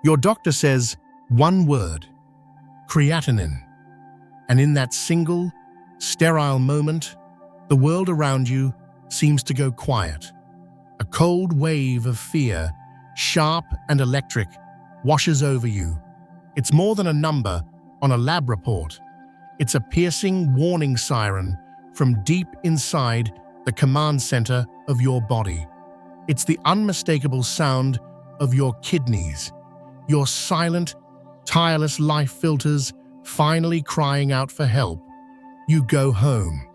Your doctor says one word, creatinine. And in that single, sterile moment, the world around you seems to go quiet. A cold wave of fear, sharp and electric, washes over you. It's more than a number on a lab report. It's a piercing warning siren from deep inside the command center of your body. It's the unmistakable sound of your kidneys, your silent, tireless life filters finally crying out for help. You go home,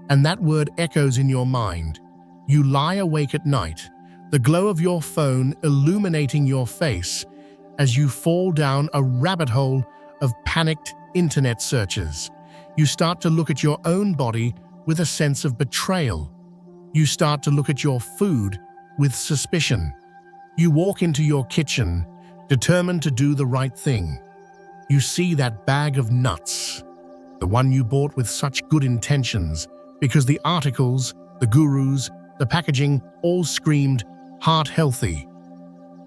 and that word echoes in your mind. You lie awake at night, the glow of your phone illuminating your face as you fall down a rabbit hole of panicked internet searches. You start to look at your own body with a sense of betrayal. You start to look at your food with suspicion. You walk into your kitchen, determined to do the right thing. You see that bag of nuts, the one you bought with such good intentions, because the articles, the gurus, the packaging all screamed heart healthy.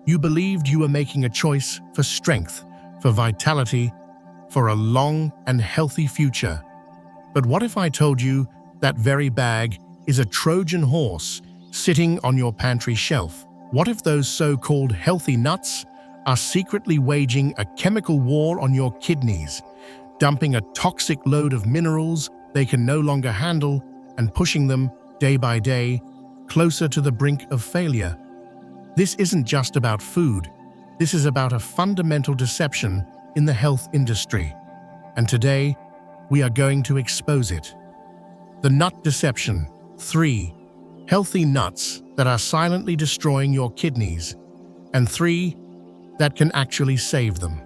You believed you were making a choice for strength, for vitality, for a long and healthy future. But what if I told you that very bag is a Trojan horse sitting on your pantry shelf? What if those so-called healthy nuts are secretly waging a chemical war on your kidneys, dumping a toxic load of minerals they can no longer handle and pushing them, day by day, closer to the brink of failure? This isn't just about food. This is about a fundamental deception in the health industry. And today, we are going to expose it. The nut deception. 3. Healthy nuts that are silently destroying your kidneys. And 3. That can actually save them.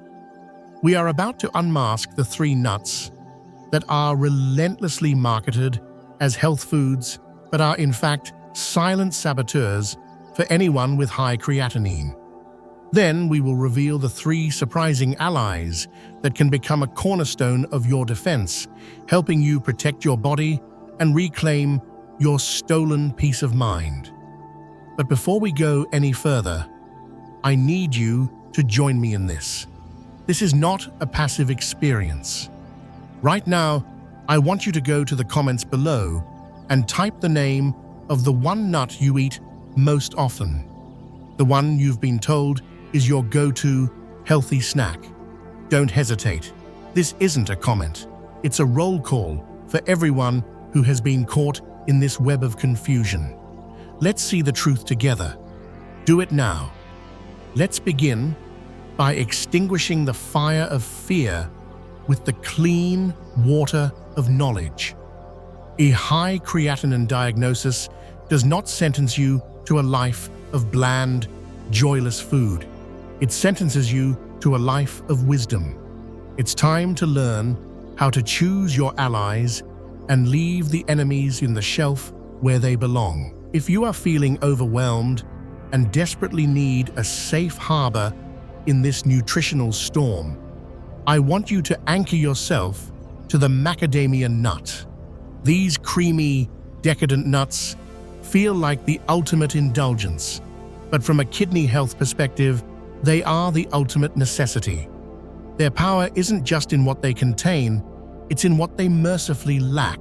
We are about to unmask the 3 nuts that are relentlessly marketed as health foods, but are in fact silent saboteurs for anyone with high creatinine. Then we will reveal the 3 surprising allies that can become a cornerstone of your defense, helping you protect your body and reclaim your stolen peace of mind. But before we go any further, I need you to join me in this. This is not a passive experience. Right now, I want you to go to the comments below and type the name of the one nut you eat most often, the one you've been told is your go-to healthy snack. Don't hesitate. This isn't a comment. It's a roll call for everyone who has been caught in this web of confusion. Let's see the truth together. Do it now. Let's begin by extinguishing the fire of fear with the clean water of knowledge. A high creatinine diagnosis does not sentence you to a life of bland, joyless food. It sentences you to a life of wisdom. It's time to learn how to choose your allies and leave the enemies in the shelf where they belong. If you are feeling overwhelmed and desperately need a safe harbor in this nutritional storm, I want you to anchor yourself to the macadamia nut. These creamy, decadent nuts feel like the ultimate indulgence, but from a kidney health perspective, they are the ultimate necessity. Their power isn't just in what they contain, it's in what they mercifully lack.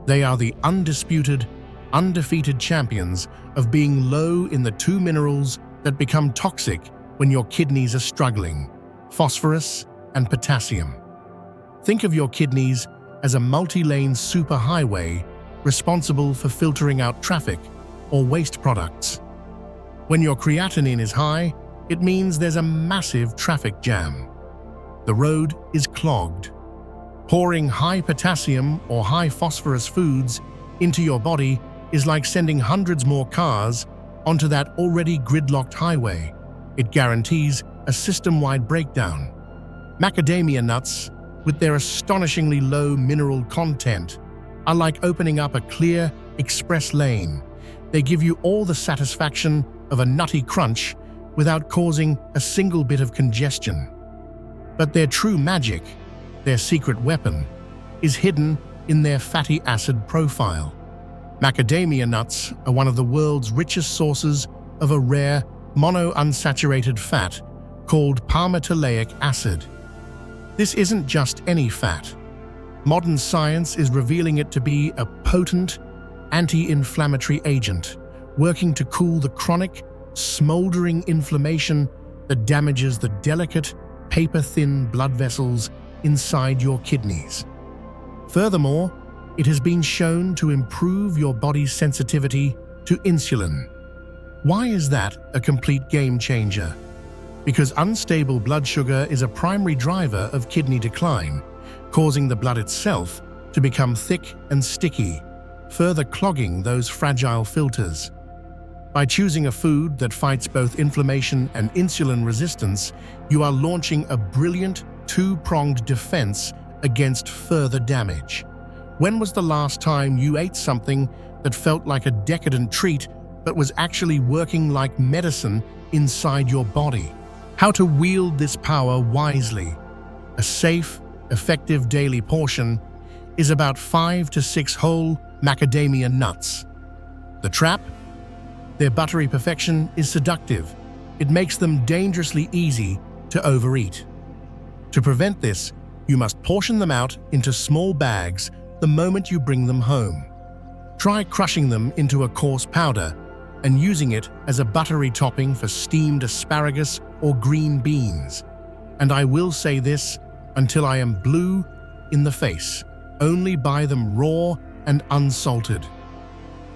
They are the undisputed, undefeated champions of being low in the 2 minerals that become toxic when your kidneys are struggling: phosphorus and potassium. Think of your kidneys as a multi-lane superhighway responsible for filtering out traffic or waste products. When your creatinine is high, it means there's a massive traffic jam. The road is clogged. Pouring high potassium or high phosphorus foods into your body is like sending hundreds more cars onto that already gridlocked highway. It guarantees a system-wide breakdown. Macadamia nuts, with their astonishingly low mineral content, are like opening up a clear, express lane. They give you all the satisfaction of a nutty crunch without causing a single bit of congestion. But their true magic, their secret weapon, is hidden in their fatty acid profile. Macadamia nuts are one of the world's richest sources of a rare monounsaturated fat called palmitoleic acid. This isn't just any fat. Modern science is revealing it to be a potent anti-inflammatory agent, working to cool the chronic, smoldering inflammation that damages the delicate, paper-thin blood vessels inside your kidneys. Furthermore, it has been shown to improve your body's sensitivity to insulin. Why is that a complete game changer? Because unstable blood sugar is a primary driver of kidney decline, causing the blood itself to become thick and sticky, further clogging those fragile filters. By choosing a food that fights both inflammation and insulin resistance, you are launching a brilliant two-pronged defense against further damage. When was the last time you ate something that felt like a decadent treat but was actually working like medicine inside your body? How to wield this power wisely. A safe, effective daily portion is about 5 to 6 whole macadamia nuts. The trap? Their buttery perfection is seductive. It makes them dangerously easy to overeat. To prevent this, you must portion them out into small bags the moment you bring them home. Try crushing them into a coarse powder and using it as a buttery topping for steamed asparagus or green beans. And I will say this until I am blue in the face: only buy them raw and unsalted.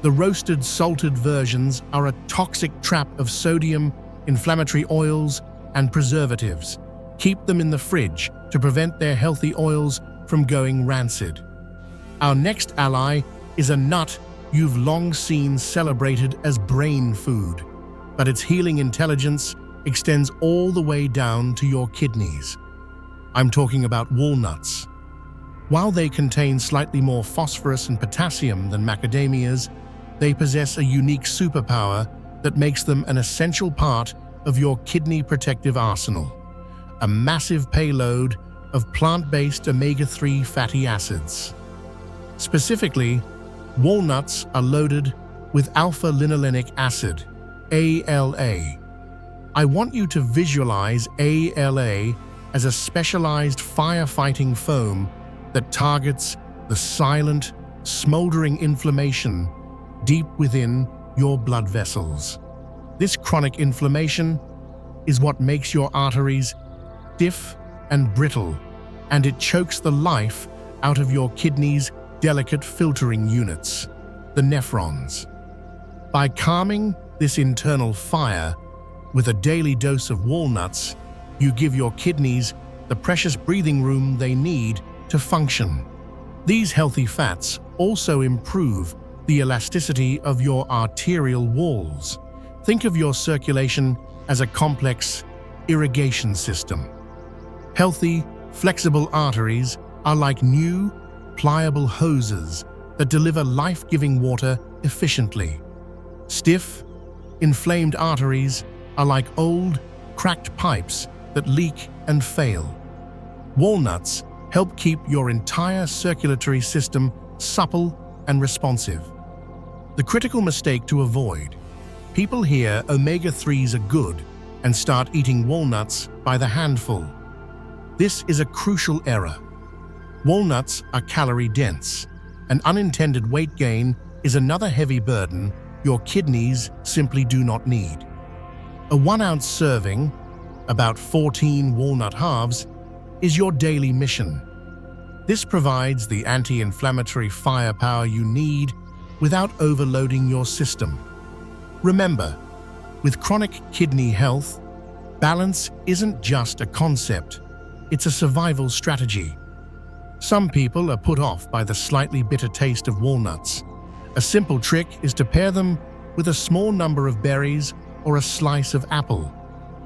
The roasted, salted versions are a toxic trap of sodium, inflammatory oils, and preservatives. Keep them in the fridge to prevent their healthy oils from going rancid. Our next ally is a nut you've long seen celebrated as brain food, but its healing intelligence extends all the way down to your kidneys. I'm talking about walnuts. While they contain slightly more phosphorus and potassium than macadamias, they possess a unique superpower that makes them an essential part of your kidney protective arsenal. A massive payload of plant-based omega-3 fatty acids. Specifically, walnuts are loaded with alpha-linolenic acid, ALA. I want you to visualize ALA as a specialized firefighting foam that targets the silent, smoldering inflammation deep within your blood vessels. This chronic inflammation is what makes your arteries stiff and brittle, and it chokes the life out of your kidneys' delicate filtering units, the nephrons. By calming this internal fire with a daily dose of walnuts, you give your kidneys the precious breathing room they need to function. These healthy fats also improve the elasticity of your arterial walls. Think of your circulation as a complex irrigation system. Healthy, flexible arteries are like new, pliable hoses that deliver life-giving water efficiently. Stiff, inflamed arteries are like old, cracked pipes that leak and fail. Walnuts help keep your entire circulatory system supple and responsive. The critical mistake to avoid: people hear omega-3s are good and start eating walnuts by the handful. This is a crucial error. Walnuts are calorie-dense. An unintended weight gain is another heavy burden your kidneys simply do not need. A 1-ounce serving, about 14 walnut halves, is your daily mission. This provides the anti-inflammatory firepower you need without overloading your system. Remember, with chronic kidney health, balance isn't just a concept, it's a survival strategy. Some people are put off by the slightly bitter taste of walnuts. A simple trick is to pair them with a small number of berries or a slice of apple.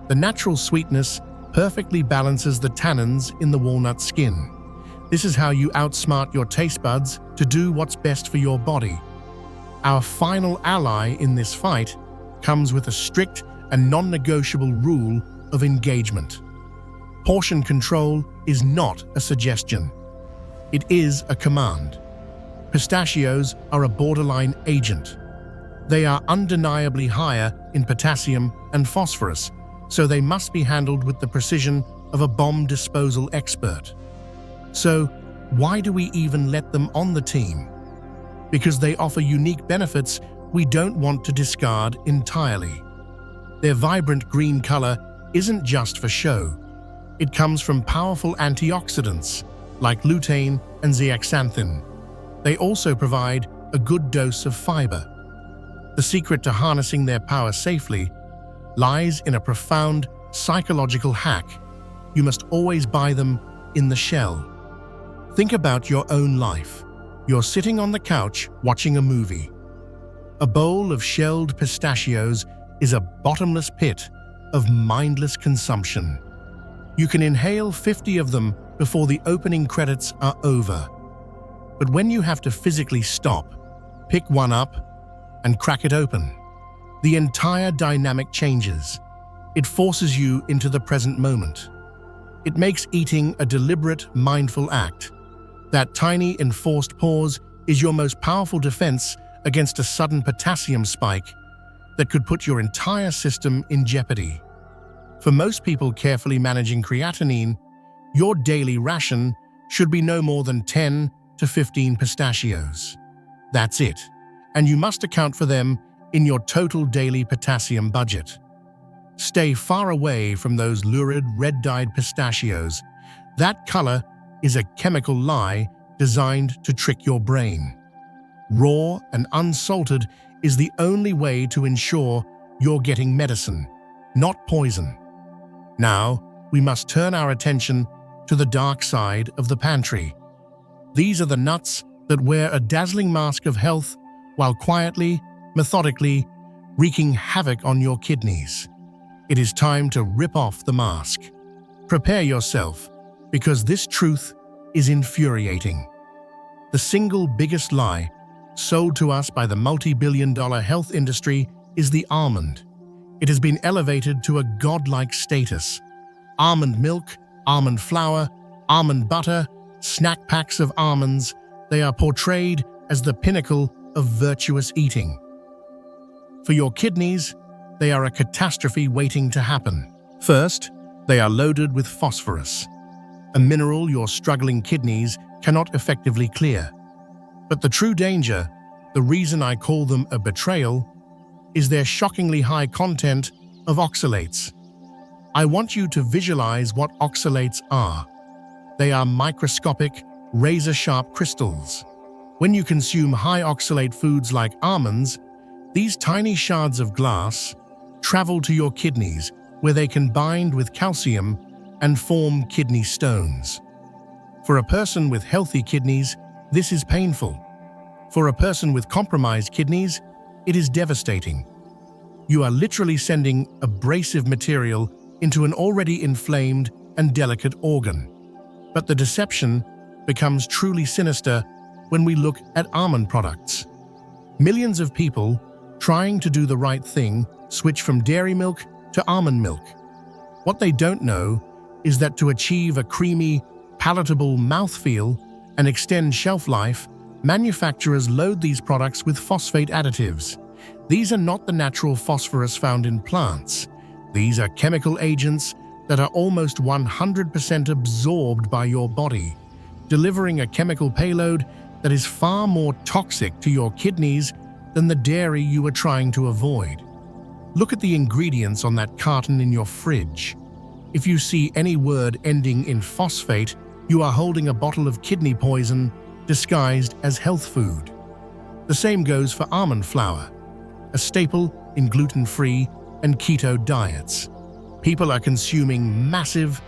The natural sweetness perfectly balances the tannins in the walnut skin. This is how you outsmart your taste buds to do what's best for your body. Our final ally in this fight comes with a strict and non-negotiable rule of engagement. Portion control is not a suggestion. It is a command. Pistachios are a borderline agent. They are undeniably higher in potassium and phosphorus, so they must be handled with the precision of a bomb disposal expert. So, why do we even let them on the team? Because they offer unique benefits we don't want to discard entirely. Their vibrant green color isn't just for show. It comes from powerful antioxidants like lutein and zeaxanthin. They also provide a good dose of fiber. The secret to harnessing their power safely lies in a profound psychological hack. You must always buy them in the shell. Think about your own life. You're sitting on the couch watching a movie. A bowl of shelled pistachios is a bottomless pit of mindless consumption. You can inhale 50 of them before the opening credits are over. But when you have to physically stop, pick one up, and crack it open, the entire dynamic changes. It forces you into the present moment. It makes eating a deliberate, mindful act. That tiny, enforced pause is your most powerful defense against a sudden potassium spike that could put your entire system in jeopardy. For most people carefully managing creatinine, your daily ration should be no more than 10 to 15 pistachios. That's it, and you must account for them in your total daily potassium budget. Stay far away from those lurid red-dyed pistachios. That color is a chemical lie designed to trick your brain. Raw and unsalted is the only way to ensure you're getting medicine, not poison. Now, we must turn our attention to the dark side of the pantry. These are the nuts that wear a dazzling mask of health while quietly, methodically, wreaking havoc on your kidneys. It is time to rip off the mask. Prepare yourself, because this truth is infuriating. The single biggest lie sold to us by the multi-billion-dollar health industry is the almond. It has been elevated to a godlike status. Almond milk, almond flour, almond butter, snack packs of almonds, they are portrayed as the pinnacle of virtuous eating. For your kidneys, they are a catastrophe waiting to happen. First, they are loaded with phosphorus, a mineral your struggling kidneys cannot effectively clear. But the true danger, the reason I call them a betrayal, is their shockingly high content of oxalates. I want you to visualize what oxalates are. They are microscopic, razor-sharp crystals. When you consume high oxalate foods like almonds, these tiny shards of glass travel to your kidneys where they can bind with calcium and form kidney stones. For a person with healthy kidneys, this is painful. For a person with compromised kidneys, it is devastating. You are literally sending abrasive material into an already inflamed and delicate organ. But the deception becomes truly sinister when we look at almond products. Millions of people trying to do the right thing switch from dairy milk to almond milk. What they don't know is that to achieve a creamy, palatable mouthfeel and extend shelf life, manufacturers load these products with phosphate additives. These are not the natural phosphorus found in plants. These are chemical agents that are almost 100% absorbed by your body, delivering a chemical payload that is far more toxic to your kidneys than the dairy you are trying to avoid. Look at the ingredients on that carton in your fridge. If you see any word ending in phosphate, you are holding a bottle of kidney poison disguised as health food. The same goes for almond flour, a staple in gluten-free and keto diets. People are consuming massive,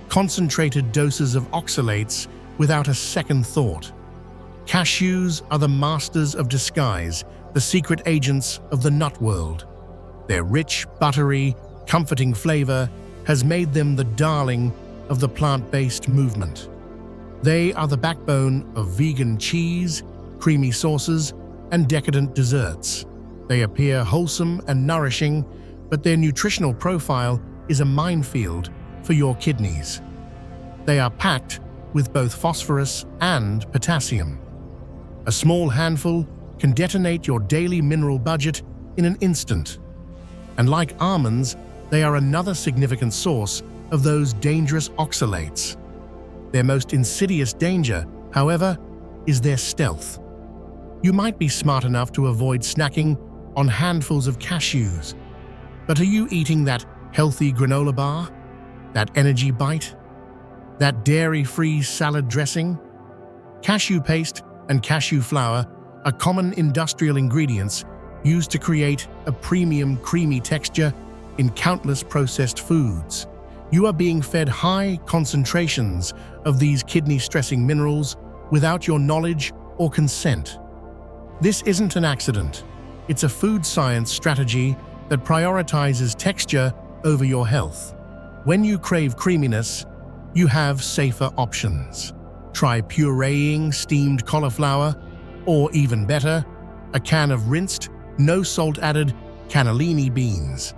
concentrated doses of oxalates without a second thought. Cashews are the masters of disguise, the secret agents of the nut world. Their rich, buttery, comforting flavor has made them the darling of the plant-based movement. They are the backbone of vegan cheese, creamy sauces, and decadent desserts. They appear wholesome and nourishing, but their nutritional profile is a minefield for your kidneys. They are packed with both phosphorus and potassium. A small handful can detonate your daily mineral budget in an instant. And like almonds, They are another significant source of those dangerous oxalates. Their most insidious danger, however, is their stealth. You might be smart enough to avoid snacking on handfuls of cashews, but are you eating that healthy granola bar, that energy bite, that dairy-free salad dressing? Cashew paste and cashew flour are common industrial ingredients used to create a premium creamy texture in countless processed foods. You are being fed high concentrations of these kidney-stressing minerals without your knowledge or consent. This isn't an accident. It's a food science strategy that prioritizes texture over your health. When you crave creaminess, you have safer options. Try pureeing steamed cauliflower, or even better, a can of rinsed, no salt added cannellini beans.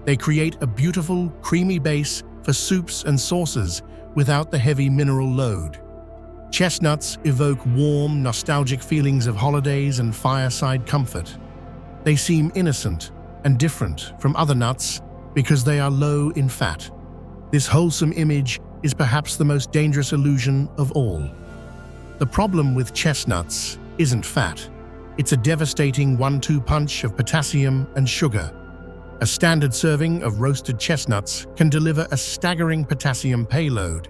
They create a beautiful, creamy base for soups and sauces without the heavy mineral load. Chestnuts evoke warm, nostalgic feelings of holidays and fireside comfort. They seem innocent and different from other nuts because they are low in fat. This wholesome image is perhaps the most dangerous illusion of all. The problem with chestnuts isn't fat. It's a devastating 1-2 punch of potassium and sugar. A standard serving of roasted chestnuts can deliver a staggering potassium payload,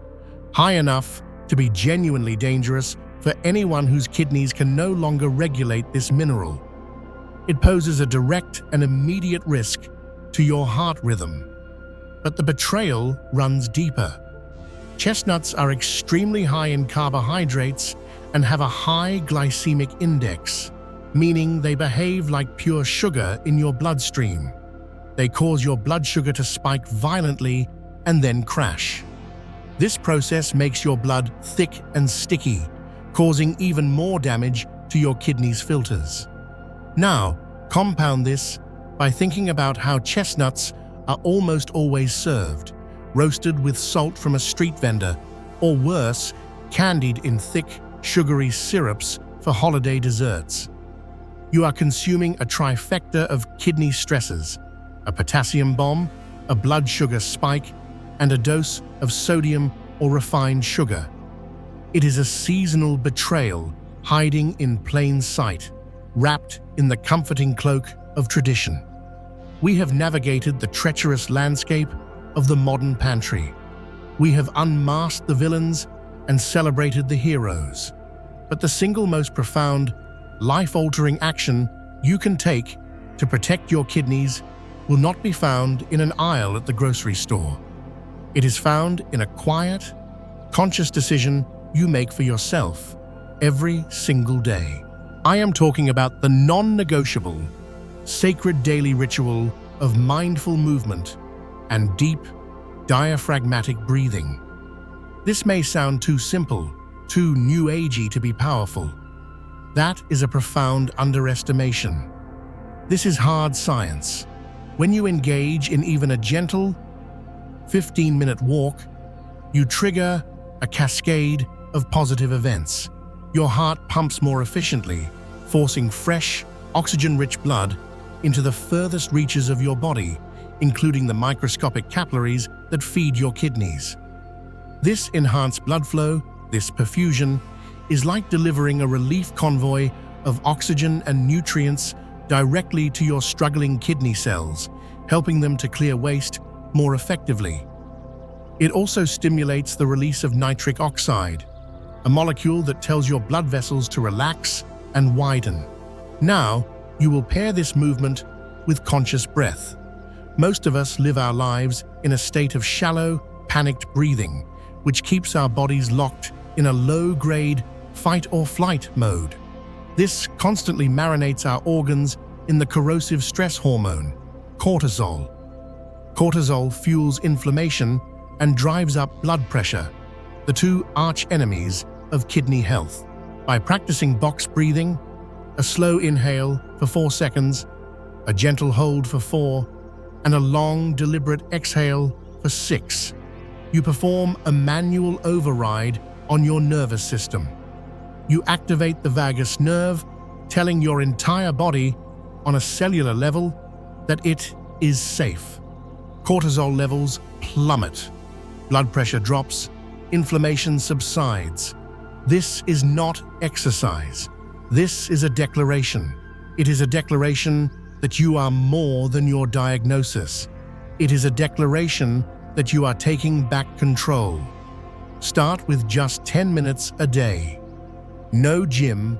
high enough to be genuinely dangerous for anyone whose kidneys can no longer regulate this mineral. It poses a direct and immediate risk to your heart rhythm. But the betrayal runs deeper. Chestnuts are extremely high in carbohydrates and have a high glycemic index, meaning they behave like pure sugar in your bloodstream. They cause your blood sugar to spike violently and then crash. This process makes your blood thick and sticky, causing even more damage to your kidneys' filters. Now, compound this by thinking about how chestnuts are almost always served, roasted with salt from a street vendor, or worse, candied in thick, sugary syrups for holiday desserts. You are consuming a trifecta of kidney stressors: a potassium bomb, a blood sugar spike, and a dose of sodium or refined sugar. It is a seasonal betrayal hiding in plain sight, wrapped in the comforting cloak of tradition. We have navigated the treacherous landscape of the modern pantry. We have unmasked the villains and celebrated the heroes. But the single most profound, life-altering action you can take to protect your kidneys will not be found in an aisle at the grocery store. It is found in a quiet, conscious decision you make for yourself every single day. I am talking about the non-negotiable, sacred daily ritual of mindful movement and deep, diaphragmatic breathing. This may sound too simple, too new agey to be powerful. That is a profound underestimation. This is hard science. When you engage in even a gentle 15-minute walk, you trigger a cascade of positive events. Your heart pumps more efficiently, forcing fresh, oxygen-rich blood into the furthest reaches of your body, including the microscopic capillaries that feed your kidneys. This enhanced blood flow, this perfusion, is like delivering a relief convoy of oxygen and nutrients directly to your struggling kidney cells, helping them to clear waste more effectively. It also stimulates the release of nitric oxide, a molecule that tells your blood vessels to relax and widen. Now, you will pair this movement with conscious breath. Most of us live our lives in a state of shallow, panicked breathing, which keeps our bodies locked in a low-grade fight-or-flight mode. This constantly marinates our organs in the corrosive stress hormone, cortisol. Cortisol fuels inflammation and drives up blood pressure, the two arch-enemies of kidney health. By practicing box breathing, a slow inhale for 4 seconds, a gentle hold for 4, and a long, deliberate exhale for 6, you perform a manual override on your nervous system. You activate the vagus nerve, telling your entire body on a cellular level that it is safe. Cortisol levels plummet. Blood pressure drops. Inflammation subsides. This is not exercise. This is a declaration. It is a declaration that you are more than your diagnosis. It is a declaration that you are taking back control. Start with just 10 minutes a day. No gym,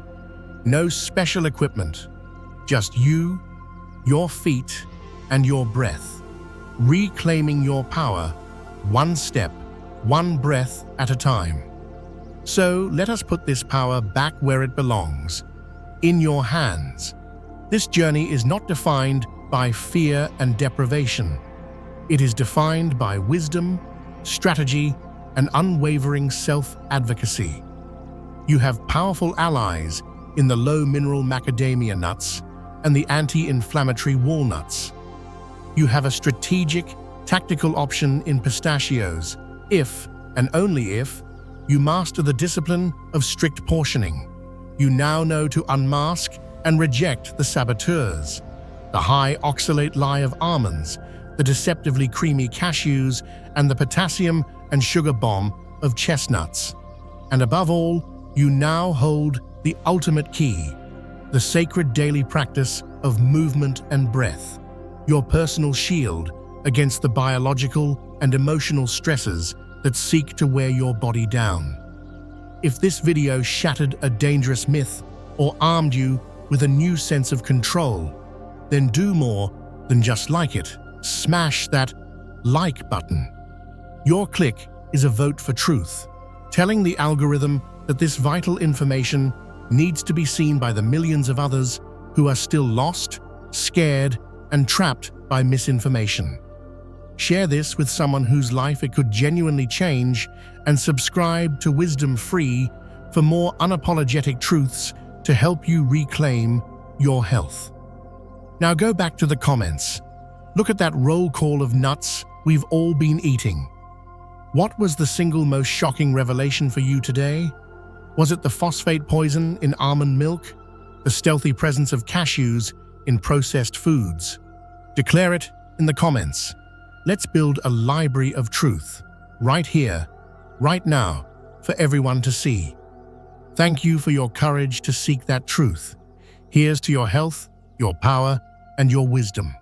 no special equipment. Just you, your feet, and your breath. Reclaiming your power, one step, one breath at a time. So let us put this power back where it belongs, in your hands. This journey is not defined by fear and deprivation. It is defined by wisdom, strategy, and unwavering self-advocacy. You have powerful allies in the low-mineral macadamia nuts and the anti-inflammatory walnuts. You have a strategic, tactical option in pistachios if, and only if, you master the discipline of strict portioning. You now know to unmask and reject the saboteurs, the high oxalate lie of almonds, the deceptively creamy cashews, and the potassium and sugar bomb of chestnuts. And above all, you now hold the ultimate key, the sacred daily practice of movement and breath, your personal shield against the biological and emotional stresses that seek to wear your body down. If this video shattered a dangerous myth or armed you with a new sense of control, then do more than just like it. Smash that like button. Your click is a vote for truth, telling the algorithm that this vital information needs to be seen by the millions of others who are still lost, scared, and trapped by misinformation. Share this with someone whose life it could genuinely change, and subscribe to Wisdom Free for more unapologetic truths to help you reclaim your health. Now go back to the comments. Look at that roll call of nuts we've all been eating. What was the single most shocking revelation for you today? Was it the phosphate poison in almond milk? The stealthy presence of cashews in processed foods? Declare it in the comments. Let's build a library of truth, right here, right now, for everyone to see. Thank you for your courage to seek that truth. Here's to your health, your power, and your wisdom.